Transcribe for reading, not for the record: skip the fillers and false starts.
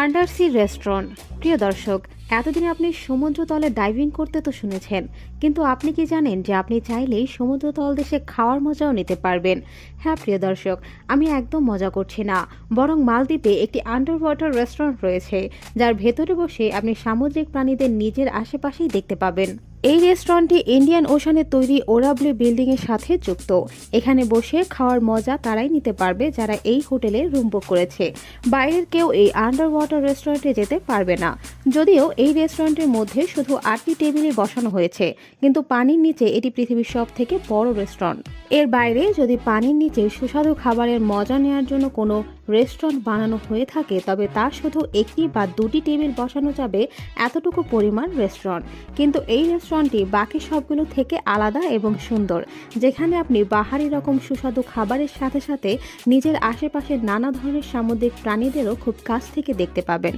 Undersea restaurant. প্রিয় দর্শক, এতদিন আপনি সমুদ্রতলে ডাইভিং করতে তো শুনেছেন, কিন্তু আপনি কি জানেন যে আপনি চাইলেই সমুদ্রতল দেশে খাওয়ার মজাও নিতে পারবেন? হ্যাঁ প্রিয় দর্শক, আমি একদম মজা করছি না, বরং মালদ্বীপে একটি আন্ডার ওয়াটার রেস্টুরেন্ট রয়েছে, যার ভেতরে বসে আপনি সামুদ্রিক প্রাণীদের নিজের আশেপাশেই দেখতে পাবেন। এই রেস্টুরেন্টটি ইন্ডিয়ান ওশানে তৈরি ওরাবলি বিল্ডিং এর সাথে যুক্ত। এখানে বসে খাওয়ার মজা তারাই নিতে পারবে যারা এই হোটেলে রুম বুক করেছে। বাইরের কেউ এই আন্ডার ওয়াটার রেস্টুরেন্টে যেতে পারবে না। যদিও এই রেস্টুরেন্টের মধ্যে শুধু 8টি টেবিলই বসানো হয়েছে, কিন্তু পানির নিচে এটি পৃথিবীর সব থেকে বড় রেস্টুরেন্ট। এর বাইরে যদি পানির নিচে সুস্বাদু খাবারের মজা নেওয়ার জন্য কোনো রেস্টুরেন্ট বানানো হয়ে থাকে, তবে তা শুধু একটি বা দুটি টেবিল বসানো যাবে এতটুকু পরিমাণ রেস্টুরেন্ট। কিন্তু এই রেস্টুরেন্টটি বাকি সবগুলো থেকে আলাদা এবং সুন্দর, যেখানে আপনি বাহারি রকম সুস্বাদু খাবারের সাথে সাথে নিজের আশেপাশের নানা ধরনের সামুদ্রিক প্রাণীদেরও খুব কাছ থেকে দেখতে পাবেন।